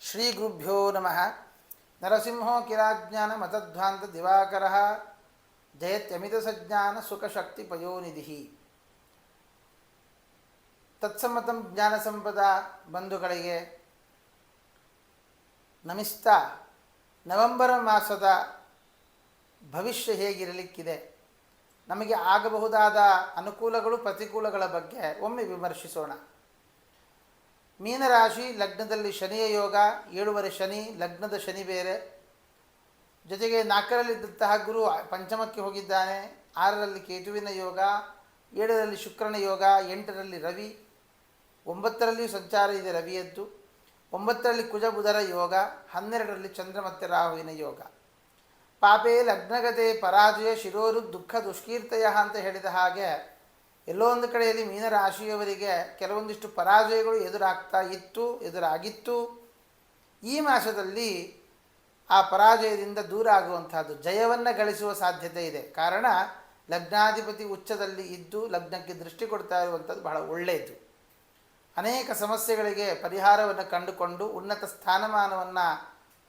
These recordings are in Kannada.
ಶ್ರೀ ಗುರುಭ್ಯೋ ನಮಃ. ನರಸಿಂಹೋ ಕಿರಾಜ್ಞಾನ ಮತಧ್ವಾಂತ ದಿವಾಕರ ಜಯತ್ಯಮಿತ ಸಜ್ಞಾನ ಸುಖಶಕ್ತಿ ಪಯೋನಿಧಿ. ತತ್ಸಮ್ಮತಂ ಜ್ಞಾನ ಸಂಪದ ಬಂಧುಗಳಿಗೆ ನಮಿಸ್ತಾ, ನವೆಂಬರ್ ಮಾಸದ ಭವಿಷ್ಯ ಹೇಗಿರಲಿಕ್ಕಿದೆ, ನಮಗೆ ಆಗಬಹುದಾದ ಅನುಕೂಲಗಳು ಪ್ರತಿಕೂಲಗಳ ಬಗ್ಗೆ ಒಮ್ಮೆ ವಿಮರ್ಶಿಸೋಣ. ಮೀನರಾಶಿ, ಲಗ್ನದಲ್ಲಿ ಶನಿಯ ಯೋಗ, 7 ಶನಿ, ಲಗ್ನದ ಶನಿ ಬೇರೆ, ಜೊತೆಗೆ 4ರಲ್ಲಿದ್ದಂತಹ ಗುರು ಪಂಚಮಕ್ಕೆ ಹೋಗಿದ್ದಾನೆ, 6ರಲ್ಲಿ ಕೇತುವಿನ ಯೋಗ, 7ರಲ್ಲಿ ಶುಕ್ರನ ಯೋಗ, 8ರಲ್ಲಿ ರವಿ, 9ರಲ್ಲಿಯೂ ಸಂಚಾರ ಇದೆ ರವಿಯದ್ದು, 9ರಲ್ಲಿ ಕುಜ ಬುಧರ ಯೋಗ, 12ರಲ್ಲಿ ಚಂದ್ರ ಮತ್ತು ರಾಹುವಿನ ಯೋಗ. ಪಾಪೇ ಲಗ್ನಗತೆ ಪರಾಜಯ ಶಿರೋರು ದುಃಖ ದುಷ್ಕೀರ್ತಯ ಅಂತ ಹೇಳಿದ ಹಾಗೆ ಎಲ್ಲೋ ಒಂದು ಕಡೆಯಲ್ಲಿ ಮೀನರಾಶಿಯವರಿಗೆ ಕೆಲವೊಂದಿಷ್ಟು ಪರಾಜಯಗಳು ಎದುರಾಗಿತ್ತು. ಈ ಮಾಸದಲ್ಲಿ ಆ ಪರಾಜಯದಿಂದ ದೂರ ಆಗುವಂತಹದ್ದು, ಜಯವನ್ನು ಗಳಿಸುವ ಸಾಧ್ಯತೆ ಇದೆ. ಕಾರಣ ಲಗ್ನಾಧಿಪತಿ ಉಚ್ಚದಲ್ಲಿ ಇದ್ದು ಲಗ್ನಕ್ಕೆ ದೃಷ್ಟಿ ಕೊಡ್ತಾ ಇರುವಂಥದ್ದು ಬಹಳ ಒಳ್ಳೆಯದು. ಅನೇಕ ಸಮಸ್ಯೆಗಳಿಗೆ ಪರಿಹಾರವನ್ನು ಕಂಡುಕೊಂಡು ಉನ್ನತ ಸ್ಥಾನಮಾನವನ್ನು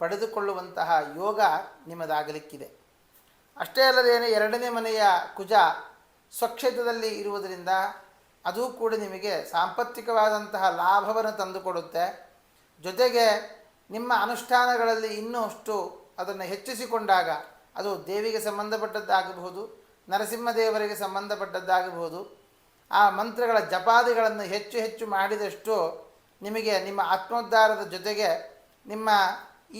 ಪಡೆದುಕೊಳ್ಳುವಂತಹ ಯೋಗ ನಿಮ್ಮದಾಗಲಿಕ್ಕಿದೆ. ಅಷ್ಟೇ ಅಲ್ಲದೇನೆ 2ನೇ ಮನೆಯ ಕುಜ ಸ್ವಕ್ಷೇತ್ರದಲ್ಲಿ ಇರುವುದರಿಂದ ಅದು ಕೂಡ ನಿಮಗೆ ಸಾಂಪತ್ತಿಕವಾದಂತಹ ಲಾಭವನ್ನು ತಂದುಕೊಡುತ್ತೆ. ಜೊತೆಗೆ ನಿಮ್ಮ ಅನುಷ್ಠಾನಗಳಲ್ಲಿ ಇನ್ನೂ ಅಷ್ಟು ಅದನ್ನು ಹೆಚ್ಚಿಸಿಕೊಂಡಾಗ, ಅದು ದೇವಿಗೆ ಸಂಬಂಧಪಟ್ಟದ್ದಾಗಬಹುದು, ನರಸಿಂಹದೇವರಿಗೆ ಸಂಬಂಧಪಟ್ಟದ್ದಾಗಬಹುದು, ಆ ಮಂತ್ರಗಳ ಜಪಾದಿಗಳನ್ನು ಹೆಚ್ಚು ಮಾಡಿದಷ್ಟು ನಿಮಗೆ ನಿಮ್ಮ ಆತ್ಮೋದ್ಧಾರದ ಜೊತೆಗೆ ನಿಮ್ಮ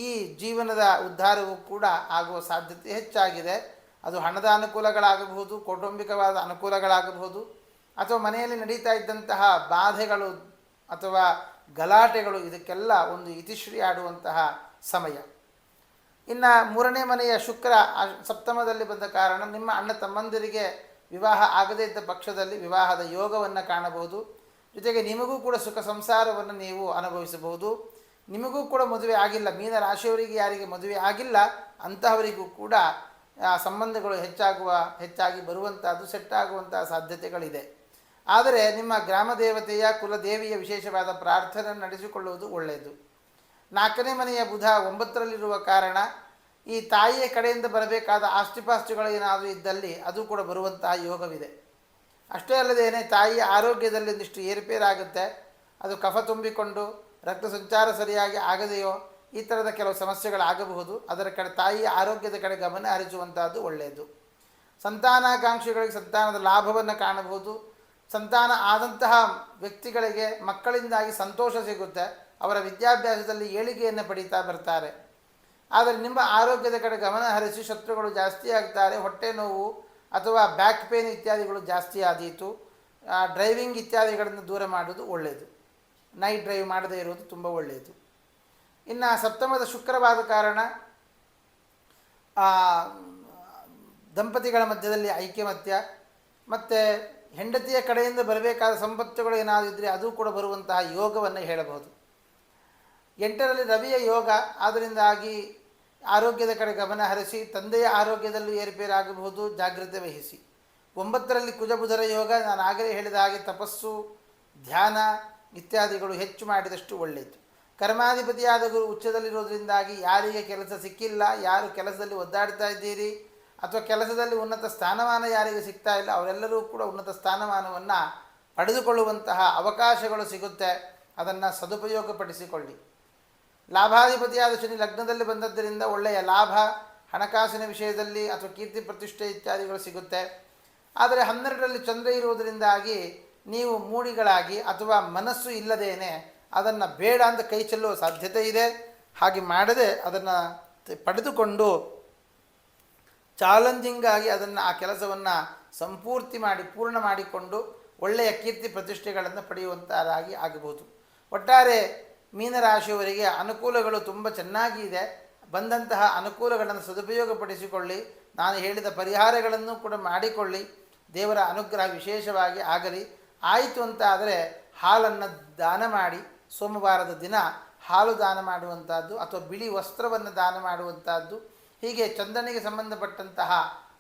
ಈ ಜೀವನದ ಉದ್ಧಾರವೂ ಕೂಡ ಆಗುವ ಸಾಧ್ಯತೆ ಹೆಚ್ಚಾಗಿದೆ. ಅದು ಹಣದ ಅನುಕೂಲಗಳಾಗಬಹುದು, ಕೌಟುಂಬಿಕವಾದ ಅನುಕೂಲಗಳಾಗಬಹುದು, ಅಥವಾ ಮನೆಯಲ್ಲಿ ನಡೀತಾ ಇದ್ದಂತಹ ಬಾಧೆಗಳು ಅಥವಾ ಗಲಾಟೆಗಳು, ಇದಕ್ಕೆಲ್ಲ ಒಂದು ಇತಿಶ್ರೀ ಆಡುವಂತಹ ಸಮಯ. ಇನ್ನು 3ನೇ ಮನೆಯ ಶುಕ್ರ ಸಪ್ತಮದಲ್ಲಿ ಬಂದ ಕಾರಣ ನಿಮ್ಮ ಅಣ್ಣ ತಮ್ಮಂದಿರಿಗೆ ವಿವಾಹ ಆಗದೇ ಇದ್ದ ಪಕ್ಷದಲ್ಲಿ ವಿವಾಹದ ಯೋಗವನ್ನು ಕಾಣಬಹುದು. ಜೊತೆಗೆ ನಿಮಗೂ ಕೂಡ ಸುಖ ಸಂಸಾರವನ್ನು ನೀವು ಅನುಭವಿಸಬಹುದು. ನಿಮಗೂ ಕೂಡ ಮದುವೆ ಆಗಿಲ್ಲ, ಮೀನರಾಶಿಯವರಿಗೆ ಯಾರಿಗೆ ಮದುವೆ ಆಗಿಲ್ಲ ಅಂತಹವರಿಗೂ ಕೂಡ ಸಂಬಂಧಗಳು ಹೆಚ್ಚಾಗಿ ಬರುವಂಥದ್ದು, ಸೆಟ್ ಆಗುವಂತಹ ಸಾಧ್ಯತೆಗಳಿದೆ. ಆದರೆ ನಿಮ್ಮ ಗ್ರಾಮ ದೇವತೆಯ ಕುಲದೇವಿಯ ವಿಶೇಷವಾದ ಪ್ರಾರ್ಥನೆ ನಡೆಸಿಕೊಳ್ಳುವುದು ಒಳ್ಳೆಯದು. 4ನೇ ಮನೆಯ ಬುಧ 9ರಲ್ಲಿರುವ ಕಾರಣ ಈ ತಾಯಿಯ ಕಡೆಯಿಂದ ಬರಬೇಕಾದ ಆಸ್ತಿಪಾಸ್ತಿಗಳು ಏನಾದರೂ ಇದ್ದಲ್ಲಿ ಅದು ಕೂಡ ಬರುವಂತಹ ಯೋಗವಿದೆ. ಅಷ್ಟೇ ಅಲ್ಲದೇನೆ ತಾಯಿಯ ಆರೋಗ್ಯದಲ್ಲಿ ಒಂದಿಷ್ಟು ಏರುಪೇರಾಗುತ್ತೆ. ಅದು ಕಫ ತುಂಬಿಕೊಂಡು ರಕ್ತ ಸಂಚಾರ ಸರಿಯಾಗಿ ಆಗದೆಯೋ ಈ ಥರದ ಕೆಲವು ಸಮಸ್ಯೆಗಳಾಗಬಹುದು. ಅದರ ಕಡೆ ತಾಯಿಯ ಆರೋಗ್ಯದ ಕಡೆ ಗಮನ ಹರಿಸುವಂತಹದ್ದು ಒಳ್ಳೆಯದು. ಸಂತಾನಾಕಾಂಕ್ಷಿಗಳಿಗೆ ಸಂತಾನದ ಲಾಭವನ್ನು ಕಾಣಬಹುದು. ಸಂತಾನ ಆದಂತಹ ವ್ಯಕ್ತಿಗಳಿಗೆ ಮಕ್ಕಳಿಂದಾಗಿ ಸಂತೋಷ ಸಿಗುತ್ತೆ, ಅವರ ವಿದ್ಯಾಭ್ಯಾಸದಲ್ಲಿ ಏಳಿಗೆಯನ್ನು ಪಡೀತಾ ಬರ್ತಾರೆ. ಆದರೆ ನಿಮ್ಮ ಆರೋಗ್ಯದ ಕಡೆ ಗಮನ ಹರಿಸಿ, ಶತ್ರುಗಳು ಜಾಸ್ತಿ ಆಗ್ತಾರೆ, ಹೊಟ್ಟೆ ನೋವು ಅಥವಾ ಬ್ಯಾಕ್ ಪೇನ್ ಇತ್ಯಾದಿಗಳು ಜಾಸ್ತಿ ಆದೀತು. ಡ್ರೈವಿಂಗ್ ಇತ್ಯಾದಿಗಳನ್ನು ದೂರ ಮಾಡೋದು ಒಳ್ಳೆಯದು. ನೈಟ್ ಡ್ರೈವ್ ಮಾಡದೇ ಇರೋದು ತುಂಬ ಒಳ್ಳೆಯದು. ಇನ್ನು ಸಪ್ತಮದ ಶುಕ್ರವಾದ ಕಾರಣ ದಂಪತಿಗಳ ಮಧ್ಯದಲ್ಲಿ ಐಕ್ಯಮತ್ಯ, ಮತ್ತು ಹೆಂಡತಿಯ ಕಡೆಯಿಂದ ಬರಬೇಕಾದ ಸಂಪತ್ತುಗಳು ಏನಾದರೂ ಇದ್ದರೆ ಅದು ಕೂಡ ಬರುವಂತಹ ಯೋಗವನ್ನು ಹೇಳಬಹುದು. 8ರಲ್ಲಿ ರವಿಯ ಯೋಗ, ಆದ್ದರಿಂದಾಗಿ ಆರೋಗ್ಯದ ಕಡೆ ಗಮನ ಹರಿಸಿ, ತಂದೆಯ ಆರೋಗ್ಯದಲ್ಲೂ ಏರುಪೇರಾಗಬಹುದು, ಜಾಗ್ರತೆ ವಹಿಸಿ. 9ರಲ್ಲಿ ಕುಜಬುಧರ ಯೋಗ, ನಾನು ಆಗಲೇ ಹೇಳಿದ ಹಾಗೆ ತಪಸ್ಸು, ಧ್ಯಾನ ಇತ್ಯಾದಿಗಳು ಹೆಚ್ಚು ಮಾಡಿದಷ್ಟು ಒಳ್ಳೆಯದು. ಕರ್ಮಾಧಿಪತಿಯಾದ ಗುರು ಉಚ್ಚದಲ್ಲಿರೋದ್ರಿಂದಾಗಿ ಯಾರಿಗೆ ಕೆಲಸ ಸಿಕ್ಕಿಲ್ಲ, ಯಾರು ಕೆಲಸದಲ್ಲಿ ಒದ್ದಾಡ್ತಾ ಇದ್ದೀರಿ ಅಥವಾ ಕೆಲಸದಲ್ಲಿ ಉನ್ನತ ಸ್ಥಾನಮಾನ ಯಾರಿಗೆ ಸಿಗ್ತಾ ಇಲ್ಲ, ಅವರೆಲ್ಲರೂ ಕೂಡ ಉನ್ನತ ಸ್ಥಾನಮಾನವನ್ನು ಪಡೆದುಕೊಳ್ಳುವಂತಹ ಅವಕಾಶಗಳು ಸಿಗುತ್ತೆ. ಅದನ್ನು ಸದುಪಯೋಗಪಡಿಸಿಕೊಳ್ಳಿ. ಲಾಭಾಧಿಪತಿಯಾದ ಶನಿ ಲಗ್ನದಲ್ಲಿ ಬಂದದ್ದರಿಂದ ಒಳ್ಳೆಯ ಲಾಭ, ಹಣಕಾಸಿನ ವಿಷಯದಲ್ಲಿ ಅಥವಾ ಕೀರ್ತಿ ಪ್ರತಿಷ್ಠೆ ಇತ್ಯಾದಿಗಳು ಸಿಗುತ್ತೆ. ಆದರೆ 12ರಲ್ಲಿ ಚಂದ್ರ ಇರುವುದರಿಂದಾಗಿ ನೀವು ಮೂಡಿಗಳಾಗಿ ಅಥವಾ ಮನಸ್ಸು ಇಲ್ಲದೇನೆ ಅದನ್ನು ಬೇಡ ಅಂತ ಕೈ ಚೆಲ್ಲುವ ಸಾಧ್ಯತೆ ಇದೆ. ಹಾಗೆ ಮಾಡದೆ ಅದನ್ನು ಪಡೆದುಕೊಂಡು ಚಾಲೆಂಜಿಂಗಾಗಿ ಅದನ್ನು ಆ ಕೆಲಸವನ್ನು ಪೂರ್ಣ ಮಾಡಿಕೊಂಡು ಒಳ್ಳೆಯ ಕೀರ್ತಿ ಪ್ರತಿಷ್ಠೆಗಳನ್ನು ಪಡೆಯುವಂಥದ್ದಾಗಿ ಆಗಬಹುದು. ಒಟ್ಟಾರೆ ಮೀನರಾಶಿಯವರಿಗೆ ಅನುಕೂಲಗಳು ತುಂಬ ಚೆನ್ನಾಗಿ ಇದೆ. ಬಂದಂತಹ ಅನುಕೂಲಗಳನ್ನು ಸದುಪಯೋಗಪಡಿಸಿಕೊಳ್ಳಿ. ನಾನು ಹೇಳಿದ ಪರಿಹಾರಗಳನ್ನು ಕೂಡ ಮಾಡಿಕೊಳ್ಳಿ. ದೇವರ ಅನುಗ್ರಹ ವಿಶೇಷವಾಗಿ ಆಗಲಿ. ಆಯಿತು ಅಂತ ಆದರೆ ಹಾಲನ್ನು ದಾನ ಮಾಡಿ, ಸೋಮವಾರದ ದಿನ ಹಾಲು ದಾನ ಮಾಡುವಂಥದ್ದು ಅಥವಾ ಬಿಳಿ ವಸ್ತ್ರವನ್ನು ದಾನ ಮಾಡುವಂಥದ್ದು, ಹೀಗೆ ಚಂದ್ರನಿಗೆ ಸಂಬಂಧಪಟ್ಟಂತಹ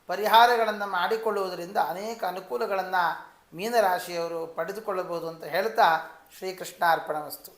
ಪರಿಹಾರಗಳನ್ನು ಮಾಡಿಕೊಳ್ಳುವುದರಿಂದ ಅನೇಕ ಅನುಕೂಲಗಳನ್ನು ಮೀನರಾಶಿಯವರು ಪಡೆದುಕೊಳ್ಳಬಹುದು ಅಂತ ಹೇಳ್ತಾ ಶ್ರೀಕೃಷ್ಣಾರ್ಪಣಮಸ್ತು.